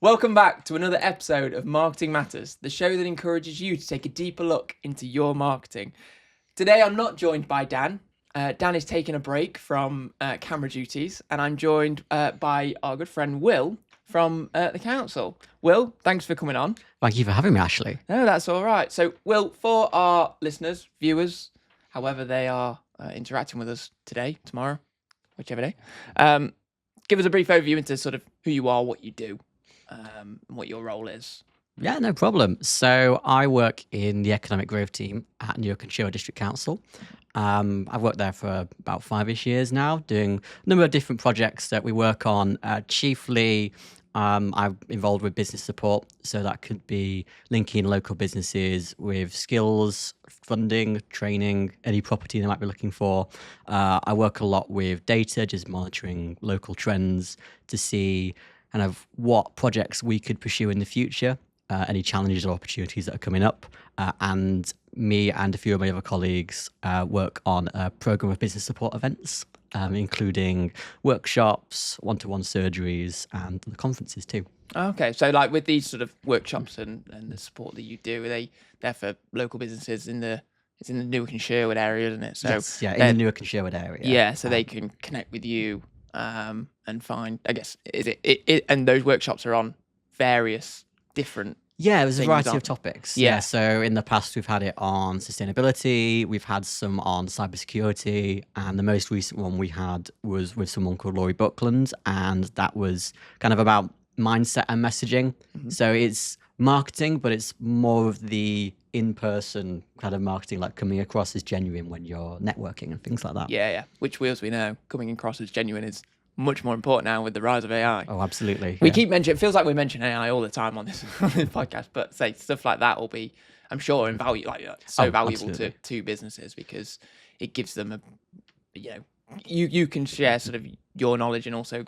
Welcome back to another episode of Marketing Matters, the show that encourages you to take a deeper look into your marketing. Today I'm not joined by Dan. Dan is taking a break from camera duties, and I'm joined by our good friend Will from the council. Will, thanks for coming on. Thank you for having me, Ashley. No, that's all right. So, Will, for our listeners, viewers, however they are interacting with us today, tomorrow, whichever day, give us a brief overview into sort of who you are, what you do. What your role is. Yeah, no problem. So I work in the economic growth team at Newark Sherwood Distract Council. I've worked there for about 5-ish years now, doing a number of different projects that we work on. Chiefly, I'm involved with business support. So that could be linking local businesses with skills, funding, training, any property they might be looking for. I work a lot with data, just monitoring local trends to see kind of what projects we could pursue in the future, any challenges or opportunities that are coming up. And me and a few of my other colleagues work on a program of business support events, including workshops, one-to-one surgeries, and the conferences too. Okay, so like with these sort of workshops and the support that you do, are they there for local businesses it's in the Newark and Sherwood area, isn't it? So yes, yeah, in the Newark and Sherwood area. Yeah, so they can connect with you and find, I guess, is it and those workshops are on various different Yeah, there's a things, variety of aren't they? topics. Yeah. So in the past, we've had it on sustainability, we've had some on cybersecurity, and the most recent one we had was with someone called Laurie Buckland, and that was kind of about mindset and messaging. Mm-hmm. So it's marketing, but it's more of the in-person kind of marketing, like coming across as genuine when you're networking and things like that. Yeah. Which we, as we know, coming across as genuine is much more important now with the rise of AI. Oh, absolutely. We keep mentioning, it feels like we mention AI all the time on this podcast, but say stuff like that will be, I'm sure, valuable absolutely. to businesses, because it gives them you can share sort of your knowledge and also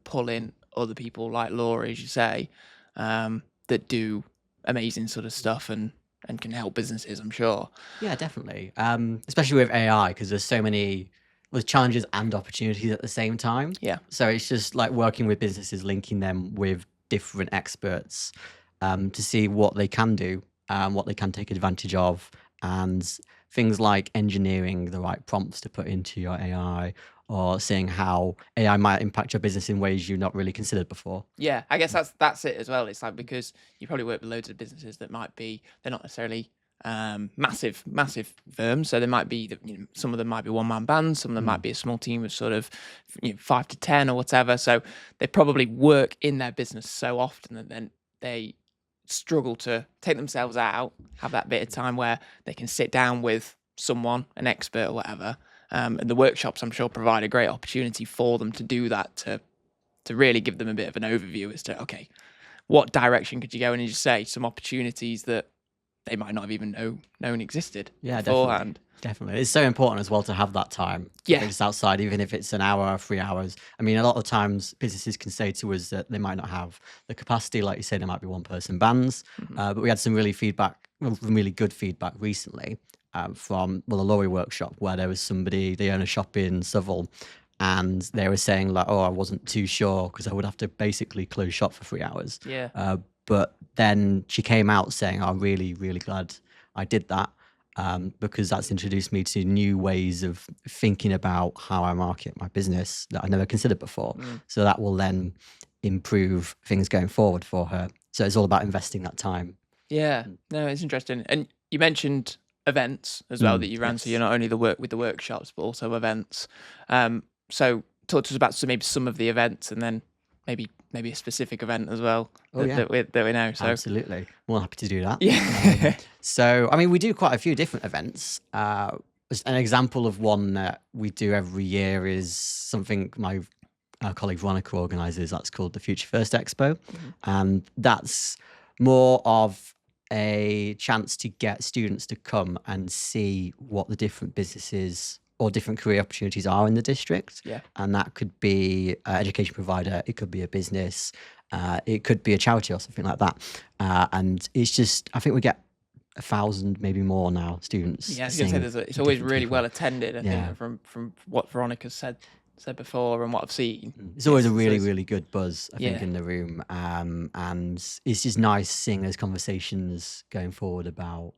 pull in other people like Laura, as you say, that do amazing sort of stuff and can help businesses, I'm sure. Yeah, definitely. Especially with AI, because there's so many challenges and opportunities at the same time. Yeah. So it's just like working with businesses, linking them with different experts to see what they can do, what they can take advantage of, and things like engineering the right prompts to put into your AI, or seeing how AI might impact your business in ways you've not really considered before. Yeah, I guess that's it as well. It's like, because you probably work with loads of businesses that they're not necessarily massive firms. So there might be some of them might be one-man bands, some of them might be a small team of sort of 5 to 10 or whatever. So they probably work in their business so often that then they struggle to take themselves out, have that bit of time where they can sit down with someone, an expert or whatever. And the workshops, I'm sure, provide a great opportunity for them to do that, to really give them a bit of an overview as to, okay, what direction could you go in, and just say some opportunities that they might not have even known existed beforehand. Definitely. It's so important as well to have that time. Yeah. Just outside, even if it's an hour or 3 hours. I mean, a lot of times businesses can say to us that they might not have the capacity. Like you say, there might be one-person bands. But we had some really good feedback recently from a Laurie workshop, where there was somebody, they own a shop in Southall, and they were saying like, oh, I wasn't too sure because I would have to basically close shop for 3 hours. Yeah. But then she came out saying, I'm really, really glad I did that, because that's introduced me to new ways of thinking about how I market my business that I never considered before. So that will then improve things going forward for her. So it's all about investing that time. Yeah. No, it's interesting. And you mentioned events as well that you ran. Yes. So you're not only with the workshops, but also events. So talk to us about some of the events, and then maybe a specific event as well that we know. So Absolutely. More happy to do that. Yeah. So, I mean, we do quite a few different events. An example of one that we do every year is something my colleague Veronica organises. That's called the Future First Expo. And that's more of a chance to get students to come and see what the different businesses or different career opportunities are in the district. Yeah. And that could be an education provider, it could be a business, it could be a charity or something like that. And it's just, I think we get 1,000, maybe more now, students. Yeah, I was going to say it's always really well attended. I think from what Veronica said said before and what I've seen. It's always a it's- really, it's- really good buzz, I think, Yeah. in the room. And it's just nice seeing those conversations going forward about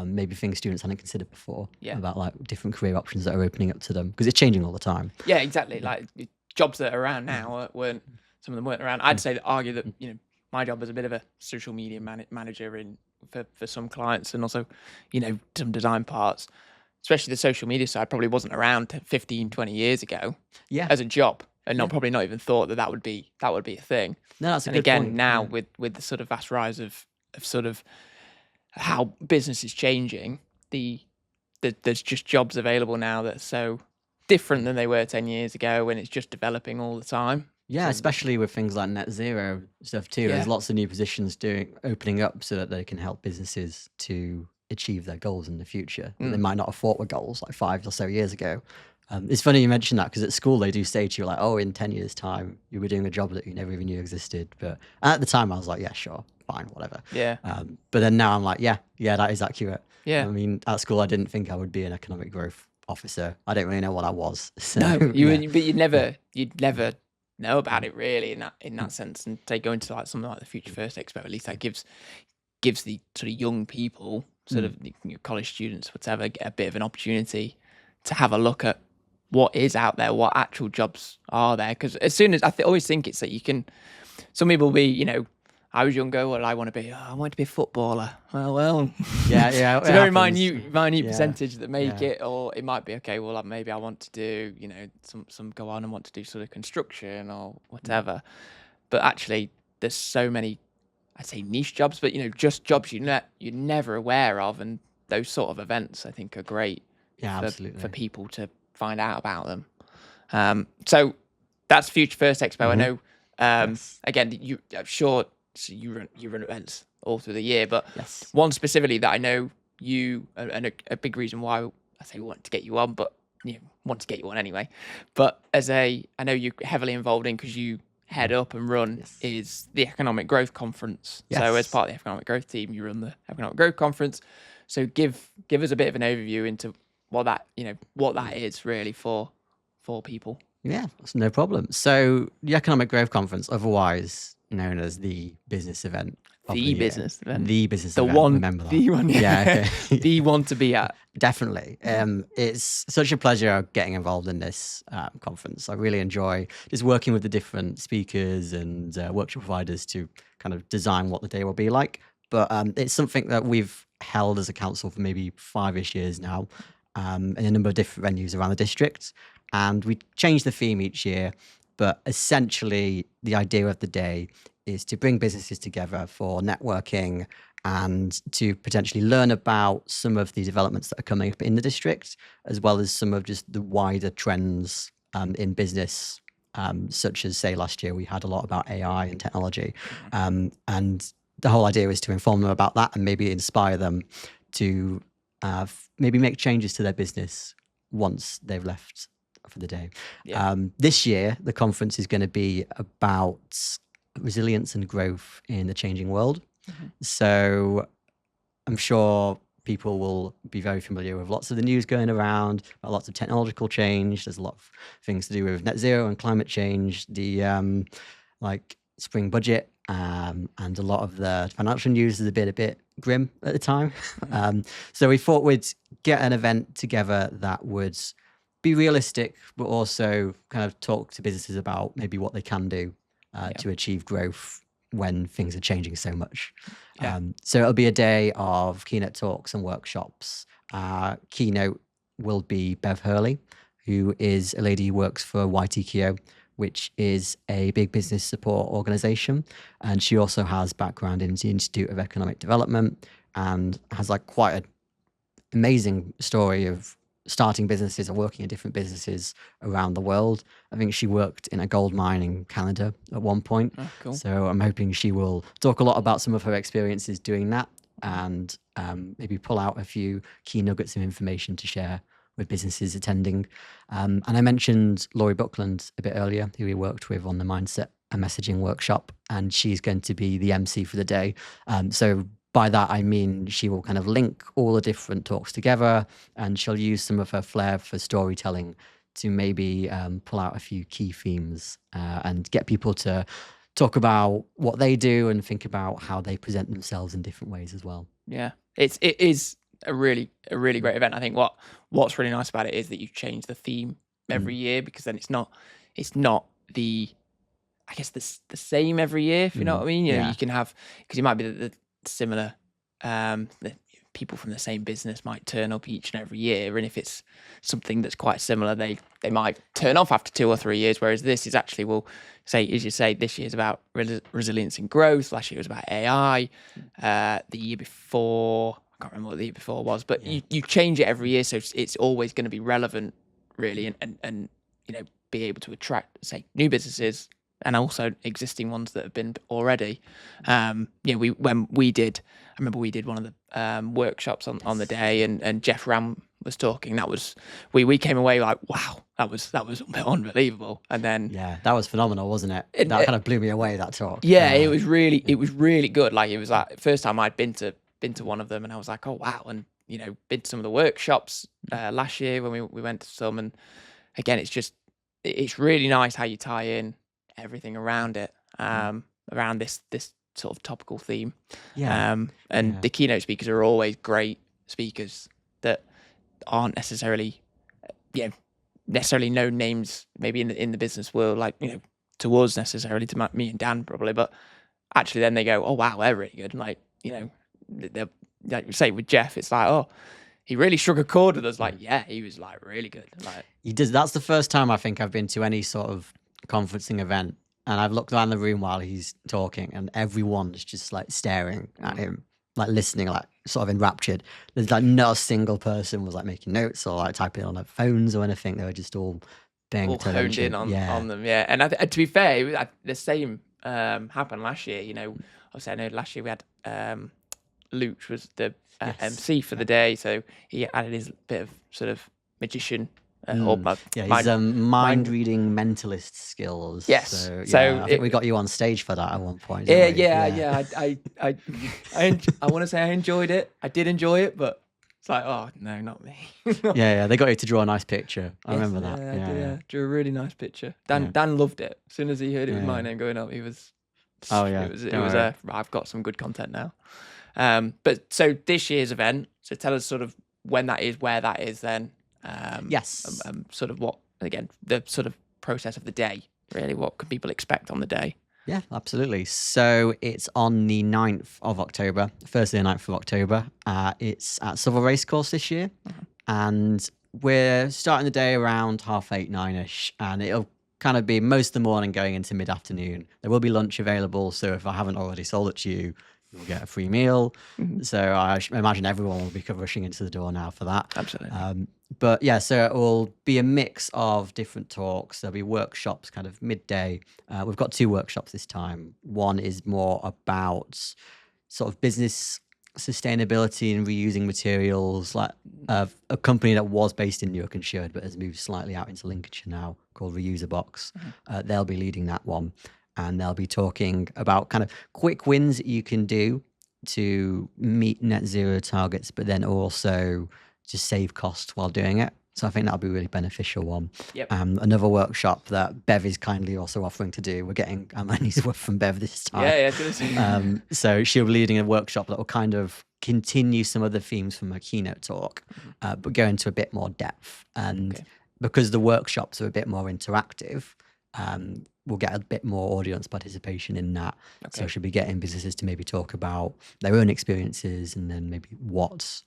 maybe things students hadn't considered before, Yeah. about like different career options that are opening up to them, because it's changing all the time. Yeah, exactly. Like jobs that are around now weren't some of them weren't around. I'd say that argue that my job as a bit of a social media manager for some clients and also some design parts, especially the social media side, probably wasn't around 15, 20 years ago Yeah. as a job, and probably not even thought that would be a thing. No, that's a And good again, point. now Yeah. with the sort of vast rise of sort of how business is changing, there's just jobs available now that are so different than they were 10 years ago, and it's just developing all the time. Yeah, So- especially with things like net zero stuff too. There's Yeah. lots of new positions opening up so that they can help businesses to achieve their goals in the future that they might not have thought were goals like 5 or so years ago. It's funny you mention that, because at school they do say to you like, oh, in 10 years time you were doing a job that you never even knew existed. But at the time I was like, yeah, sure, fine, whatever. Yeah. But then now I'm like, yeah, that is accurate. Yeah. I mean, at school I didn't think I would be an economic growth officer. I don't really know what I was. So, No, yeah. but you'd never know about it really in that sense. And say going to like something like the Future First Expo, at least that gives the sort of young people, sort of college students, whatever, get a bit of an opportunity to have a look at what is out there, what actual jobs are there. Because as soon as always think it's that you can, some people will be, I was younger, what did I want to be? Oh, I wanted to be a footballer. Well, Yeah, it's a very happens. minute Yeah. percentage that make Yeah. it, or it might be okay. Well, maybe I want to do, some go on and want to do sort of construction or whatever. But actually, there's so many, I'd say niche jobs, but just jobs you're never aware of, and those sort of events I think are great. Yeah, for, absolutely. for people to find out about them. So that's Future First Expo. I know. Yes. Again, I'm sure you run events all through the year, but Yes. one specifically that I know you, and a big reason why I say we want to get you on, but want to get you on anyway. But I know you're heavily involved in, because you head up and run is the Economic Growth Conference. Yes. So as part of the Economic Growth team, you run the Economic Growth Conference. So give us a bit of an overview into what that is really for people. Yeah, that's no problem. So the Economic Growth Conference, otherwise known as the business event. of The year. business event. The business The event. one, Remember that. the one, Yeah, okay. the one to be at. Definitely. It's such a pleasure getting involved in this conference. I really enjoy just working with the different speakers and workshop providers to kind of design what the day will be like. But it's something that we've held as a council for maybe 5-ish years now, in a number of different venues around the district. And we change the theme each year. But essentially, the idea of the day is to bring businesses together for networking and to potentially learn about some of the developments that are coming up in the district, as well as some of just the wider trends in business, such as, say, last year we had a lot about AI and technology. And the whole idea is to inform them about that and maybe inspire them to maybe make changes to their business once they've left for the day. Yeah. This year, the conference is going to be about resilience and growth in the changing world. So I'm sure people will be very familiar with lots of the news going around, about lots of technological change. There's a lot of things to do with net zero and climate change, the like spring budget, and a lot of the financial news is a bit grim at the time. So we thought we'd get an event together that would be realistic, but also kind of talk to businesses about maybe what they can do to achieve growth when things are changing so much. Yeah. So it'll be a day of keynote talks and workshops. Keynote will be Bev Hurley, who is a lady who works for YTKO, which is a big business support organization. And she also has background in the Institute of Economic Development and has like quite an amazing story of starting businesses and working in different businesses around the world. I think she worked in a gold mine in Canada at one point. Oh, cool. So I'm hoping she will talk a lot about some of her experiences doing that and maybe pull out a few key nuggets of information to share with businesses attending. And I mentioned Laurie Buckland a bit earlier, who we worked with on the Mindset and Messaging workshop, and she's going to be the MC for the day. So by that, I mean she will kind of link all the different talks together, and she'll use some of her flair for storytelling to maybe pull out a few key themes and get people to talk about what they do and think about how they present themselves in different ways as well. Yeah, it is a really great event. I think what's really nice about it is that you change the theme every year, because then it's not the, I guess, the same every year, if you know what I mean. You know, you can have, because you might be the similar, the people from the same business might turn up each and every year, and if it's something that's quite similar, they might turn off after 2 or 3 years. Whereas this is actually, we'll say, as you say, this year's about resilience and growth. Last year was about AI. The year before, I can't remember what the year before was, but you change it every year, so it's always going to be relevant, really, and you know, be able to attract, say, new businesses and also existing ones that have been already. When we did, I remember we did one of the workshops on the day, and Jeff Ram was talking. That was, we came away like, wow, that was unbelievable. And then that was phenomenal, wasn't it? That kind of blew me away, that talk. It was really good. Like, it was like first time I'd been to one of them, and I was like, oh wow. And you know, been to some of the workshops last year when we went to some, and again, it's really nice how you tie in everything around it, around this sort of topical theme. The keynote speakers are always great speakers that aren't necessarily known names maybe in the business world, like, you know, to us necessarily, to me and Dan probably, but actually then they go, oh wow, they're really good. And like, you know, they're, like you say with Jeff, it's like, oh, he really struck a chord with us. Like, yeah, he was like really good. Like, he does. That's the first time I think I've been to any sort of conferencing event, and I've looked around the room while he's talking, and everyone's just like staring at him, like listening, like sort of enraptured. There's like not a single person was like making notes or like typing on their phones or anything. They were just all paying honed in on them. Yeah, and to be fair, the same happened last year. You know, obviously I know last year we had Luke was the MC for the day, so he added his bit of sort of magician his mind reading mentalist skills. Yes, so I think we got you on stage for that at one point. I want to say I enjoyed it. I did enjoy it, but it's like, oh no, not me. They got you to draw a nice picture. I remember that. I drew a really nice picture. Dan loved it. As soon as he heard it was my name going up, he was. Oh yeah, it was. I've got some good content now. But so this year's event. So tell us sort of when that is, where that is, then. Yes. Sort of what, again, the sort of process of the day, really. What can people expect on the day? Yeah, absolutely. So it's on the 9th of October, Thursday, the 9th of October. It's at Southall Racecourse this year. And we're starting the day around 8:30, 9ish. And it'll kind of be most of the morning going into mid-afternoon. There will be lunch available. So if I haven't already sold it to you, you'll get a free meal. So I imagine everyone will be rushing into the door now for that. Absolutely. But yeah, so it will be a mix of different talks. There'll be workshops kind of midday. We've got 2 workshops this time. One is more about sort of business sustainability and reusing materials, like a company that was based in Newark Sherwood but has moved slightly out into Lincolnshire now, called Reuser Box. They'll be leading that one. And they'll be talking about kind of quick wins that you can do to meet net zero targets, but then also just save costs while doing it. So I think that'll be a really beneficial one. Yep. Another workshop that Bev is kindly also offering to do. We're getting our money's worth from Bev this time. So she'll be leading a workshop that will kind of continue some of the themes from her keynote talk, but go into a bit more depth. And because the workshops are a bit more interactive, we'll get a bit more audience participation in that. So she'll be getting businesses to maybe talk about their own experiences and then maybe what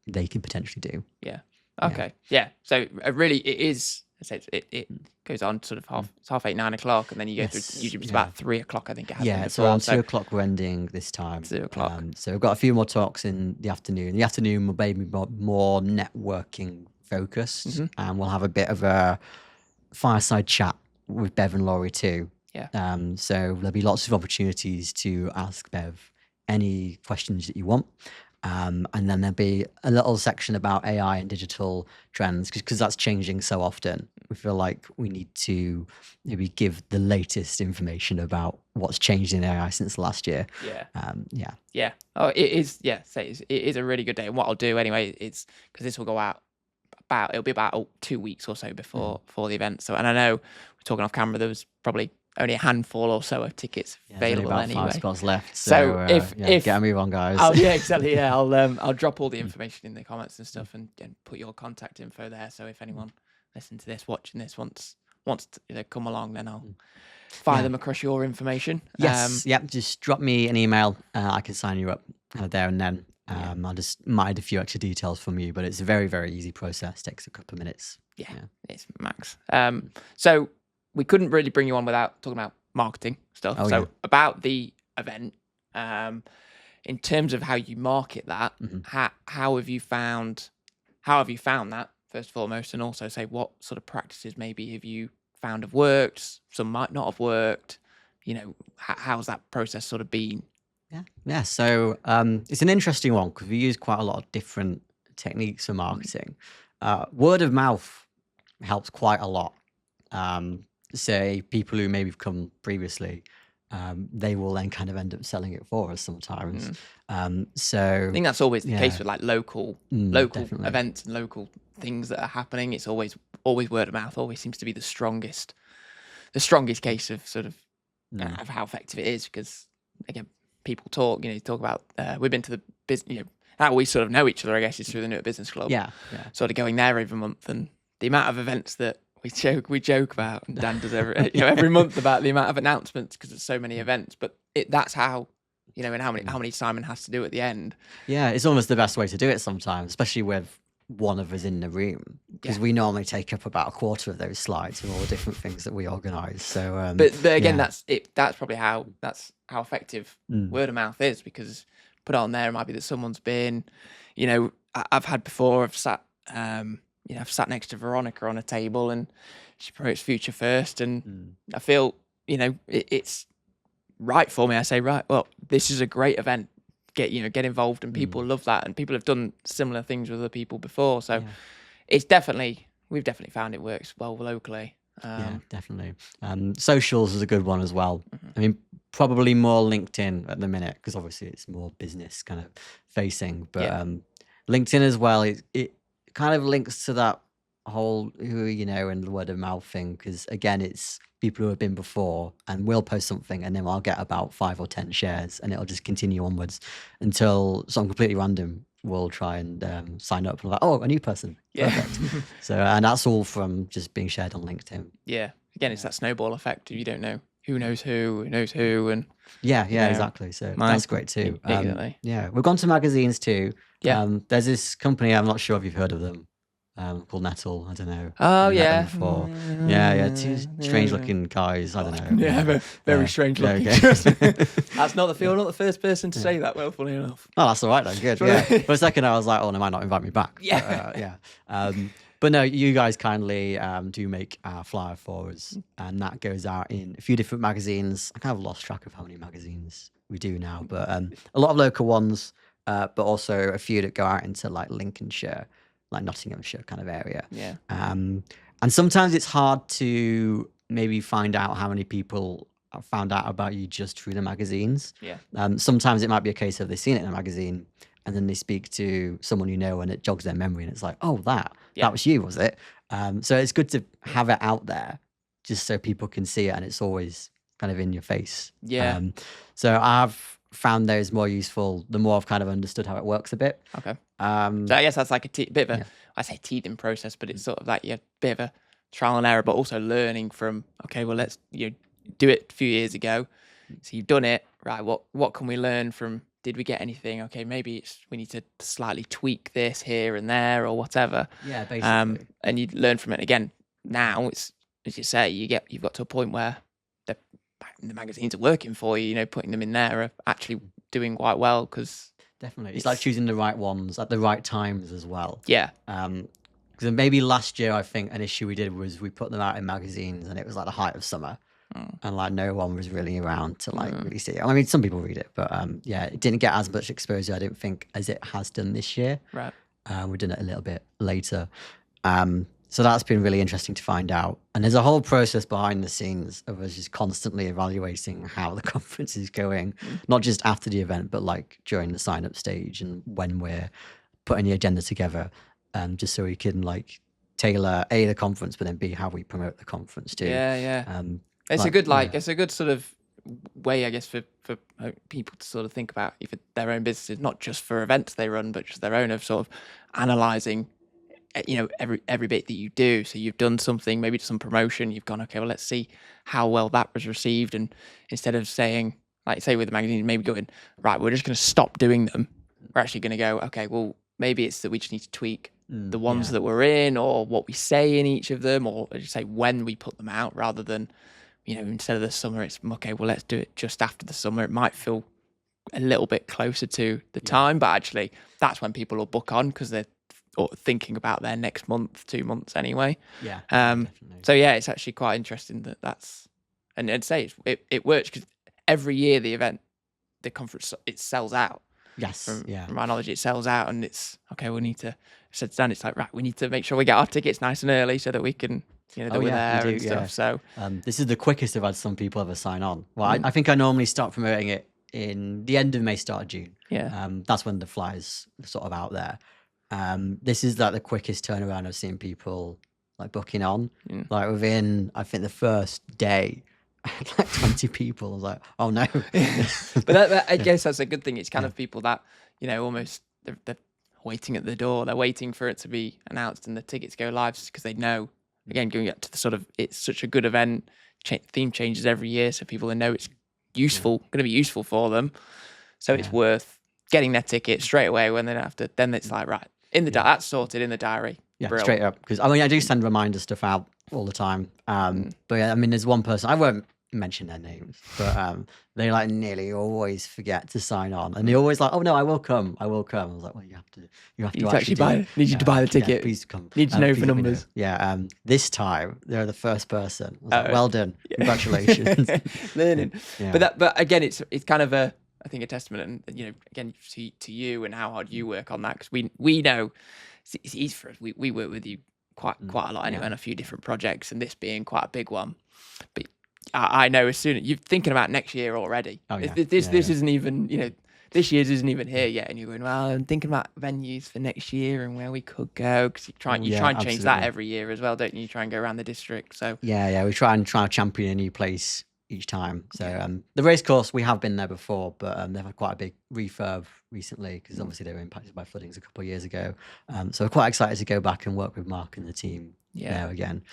they can potentially do. Yeah. Okay. Yeah. So really, it is. It goes on sort of it's 8:30, 9 o'clock, and then you go through. Usually it's about 3 o'clock, I think it has. Yeah, it's around 2 o'clock we're ending this time. 2 o'clock. So we've got a few more talks in the afternoon. The afternoon will be more networking focused, and we'll have a bit of a fireside chat with Bev and Laurie too. Yeah. So there'll be lots of opportunities to ask Bev any questions that you want. And then there'll be a little section about AI and digital trends, because that's changing so often. We feel like we need to maybe give the latest information about what's changed in AI since last year. Yeah. Oh, it is. Yeah. So it is a really good day. And what I'll do anyway, it's because this will go out it'll be about 2 weeks or so before the event. So, and I know we're talking off camera, there was probably only a handful or so of tickets available about anyway. 5 spots left. So if get a move on, guys. Yeah, exactly. Yeah, I'll drop all the information in the comments and stuff, and put your contact info there. So if anyone listening to this, watching this, wants to come along, then I'll fire them across your information. Yes. Just drop me an email. I can sign you up there and then. I'll just might a few extra details from you, but it's a very, very easy process. Takes a couple of minutes. Yeah, it's max. So we couldn't really bring you on without talking about marketing stuff. About the event, in terms of how you market that, how have you found that first and foremost, and also say what sort of practices maybe have you found have worked, some might not have worked. How's that process sort of been? Yeah. So it's an interesting one because we use quite a lot of different techniques for marketing. Word of mouth helps quite a lot. Say people who maybe have come previously, they will then kind of end up selling it for us sometimes. So I think that's always the case with like local definitely. events and local things that are happening. It's always word of mouth. Always seems to be the strongest case of sort of of how effective it is, because again, people talk. You talk about we've been to the business. How we sort of know each other, I guess, is through the Newark Business Club. Yeah. Sort of going there every month, and the amount of events that we joke about, and Dan does every month about the amount of announcements because there's so many events. But that's how and how many Simon has to do at the end. Yeah, it's almost the best way to do it sometimes, especially with one of us in the room, because we normally take up about a quarter of those slides with all the different things that we organise. So, but again, that's probably how effective word of mouth is, because put on there, it might be that someone's been, I've had before. I've sat next to Veronica on a table, and she promotes Future First, and I feel it's right for me. I say, right, well, this is a great event. Get involved, and people love that, and people have done similar things with other people before. So we've definitely found it works well locally. Yeah, definitely. Socials is a good one as well. I mean, probably more LinkedIn at the minute, because obviously it's more business kind of facing, but LinkedIn as well, it kind of links to that whole and the word of mouth thing, because again, it's people who have been before, and we'll post something and then I'll get about 5 or 10 shares, and it'll just continue onwards until someone completely random will try and sign up and like, oh, a new person. Perfect. So, and that's all from just being shared on LinkedIn. Yeah. Again, it's that snowball effect. If you don't know who knows who knows who, and exactly. So that's great too. Exactly. We've gone to magazines too. Yeah. There's this company, I'm not sure if you've heard of them, called Nettle. I don't know. Oh yeah. Before. Yeah. Two strange looking guys. I don't know. Yeah, very strange looking. Okay. That's not the first person to say that. Well, funny enough. Oh, that's all right then. Good. Yeah. For a second, I was like, oh, they might not invite me back. Yeah. But no, you guys kindly do make a flyer for us, and that goes out in a few different magazines. I kind of lost track of how many magazines we do now, but a lot of local ones, but also a few that go out into like Lincolnshire, like Nottinghamshire kind of area. Yeah. And sometimes it's hard to maybe find out how many people have found out about you just through the magazines. Yeah. Sometimes it might be a case of they've seen it in a magazine, and then they speak to someone and it jogs their memory, and it's like, oh, that was you, was it? So it's good to have it out there just so people can see it, and it's always kind of in your face. Yeah. So I've found those more useful the more I've kind of understood how it works a bit. Okay. So I guess that's like a bit of a, I say teething process, but it's sort of like a bit of a trial and error, but also learning from, okay, well, let's do it a few years ago. So you've done it, right? What can we learn from? Did we get anything? Okay, maybe we need to slightly tweak this here and there or whatever. Yeah, basically. And you learn from it. Again, now it's, as you say, you've got to a point where the magazines are working for you. Putting them in there are actually doing quite well, because definitely it's like choosing the right ones at the right times as well. Yeah. Because maybe last year, I think an issue we did was we put them out in magazines, and it was like the height of summer. And like no one was really around to like really see it. I mean, some people read it, but it didn't get as much exposure, I don't think, as it has done this year. Right. We're doing it a little bit later. So that's been really interesting to find out. And there's a whole process behind the scenes of us just constantly evaluating how the conference is going, not just after the event, but like during the sign up stage and when we're putting the agenda together. just so we can like tailor A, the conference, but then B, how we promote the conference too. Yeah. It's a good it's a good sort of way, I guess, for people to sort of think about even their own businesses, not just for events they run, but just their own, of sort of analysing, every bit that you do. So you've done something, maybe some promotion, you've gone, okay, well, let's see how well that was received. And instead of saying, like say with the magazine, maybe going, right, we're just going to stop doing them. We're actually going to go, okay, well, maybe it's that we just need to tweak the ones that we're in, or what we say in each of them, or just say when we put them out, rather than, instead of the summer, it's okay, well, let's do it just after the summer. It might feel a little bit closer to the time, but actually that's when people will book on, because they're thinking about their next month, 2 months anyway. So yeah, it's actually quite interesting that's, and I'd say it works, because every year the conference, it sells out. Yes. From my knowledge, it sells out, and it's okay. We need to sit down. It's like, right, we need to make sure we get our tickets nice and early so that we can, that we're there and stuff. So this is the quickest I've had some people ever sign on. Well, I think I normally start promoting it in the end of May, start of June. That's when the flyers are sort of out there. This is like the quickest turnaround I've seen people like booking on. Like within, I think the first day, like 20 people. I was like, oh no. But I guess that's a good thing. It's kind of people that, almost they're waiting at the door. They're waiting for it to be announced and the tickets go live, because they know, again, going up to the sort of, it's such a good event. Theme changes every year, so people know it's useful, going to be useful for them. So it's worth getting their ticket straight away when they don't have to. Then it's like, right, in the that's sorted in the diary. Yeah, straight up. Because I do send reminder stuff out all the time. But yeah, I mean, there's one person, I won't mention their names, but they like nearly always forget to sign on, and they're always like, oh no, I will come. I was like, well, you have to actually buy. Need you to buy the ticket. Please come. Need to know for numbers. This time they're the first person. I was like, well done, congratulations. Learning. But again, it's kind of I think a testament, and again, to you and how hard you work on that, because we know it's easy for us. We work with you quite a lot anyway on a few different projects, and this being quite a big one. But I know as soon as you're thinking about next year already. This isn't even, this year's isn't even here yet, and you're going, well, I'm thinking about venues for next year and where we could go, because you try and change that every year as well, don't you? You try and go around the district. So we try and champion a new place each time. So the race course, we have been there before, but they've had quite a big refurb recently, because obviously they were impacted by floodings a couple of years ago. So we're quite excited to go back and work with Mark and the team there again.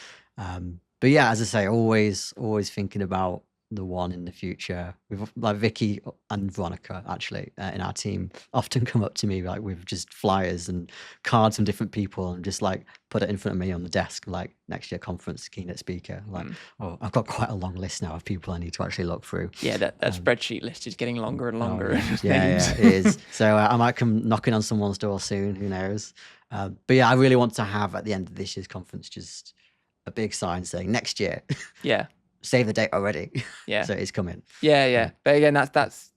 But yeah, as I say, always thinking about the one in the future. We've like Vicky and Veronica actually in our team often come up to me like with just flyers and cards from different people, and just like put it in front of me on the desk, like next year conference keynote speaker. Like, oh, I've got quite a long list now of people I need to actually look through. Yeah, that spreadsheet list is getting longer and longer. Yeah, it is. So I might come knocking on someone's door soon. Who knows? But yeah, I really want to have at the end of this year's conference just a big sign saying next year. Save the date already. So it's coming. But again, that's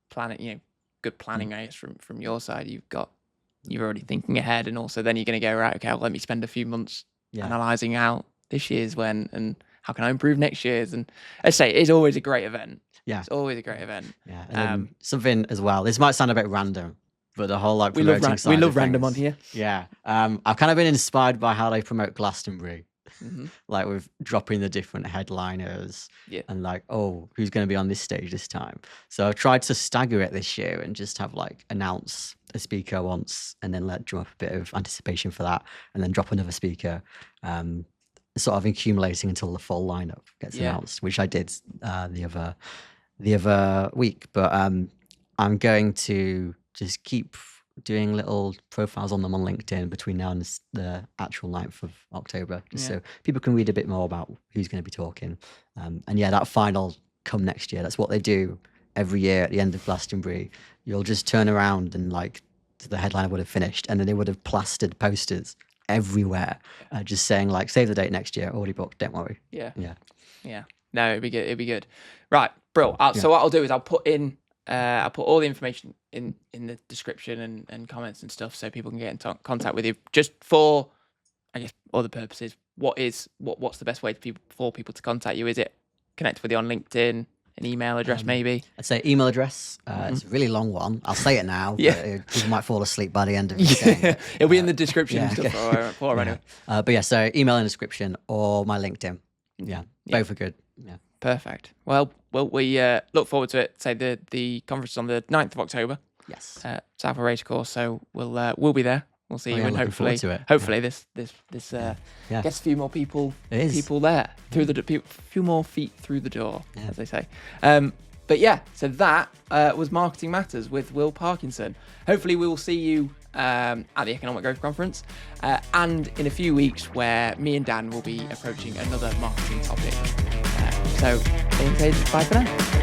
planning, good planning, I guess, from your side. You're already thinking ahead, and also then you're going to go, right, okay, well, let me spend a few months analysing out this year's when, and how can I improve next year's. And I say it's always a great event. It's always a great event. And something as well, this might sound a bit random, but the whole like we love random on here. I've kind of been inspired by how they promote Glastonbury. Like with dropping the different headliners and like, oh, who's going to be on this stage this time. So I've tried to stagger it this year and just have like announce a speaker once, and then let drum up a bit of anticipation for that, and then drop another speaker, sort of accumulating until the full lineup gets announced, which I did the other week. But I'm going to just keep doing little profiles on them on LinkedIn between now and the actual 9th of October, just so people can read a bit more about who's going to be talking. And that final come next year, that's what they do every year at the end of Glastonbury. You'll just turn around and like the headliner would have finished, and then they would have plastered posters everywhere just saying like, save the date next year, already booked, don't worry. No, it'd be good. Right, bro. So what I'll do is I'll put all the information in the description and comments and stuff, so people can get in contact with you. Just for, I guess, other purposes, what's the best way for people to contact you? Is it connect with you on LinkedIn? An email address, maybe. I'd say email address. It's a really long one. I'll say it now. Yeah. But people might fall asleep by the end of it. Saying it. It'll be in the description yeah, stuff for anyway. But yeah, so email in the description or my LinkedIn. Yeah, both are good. Yeah. Perfect. Well, we look forward to it. Say the conference is on the 9th of October. Yes. South Racecourse. So we'll be there. We'll see you, and hopefully this gets a few more people there through the few more feet through the door, as they say. But yeah, so that was Marketing Matters with Will Parkinson. Hopefully, we will see you at the Economic Growth Conference, and in a few weeks, where me and Dan will be approaching another marketing topic. So, bye for now.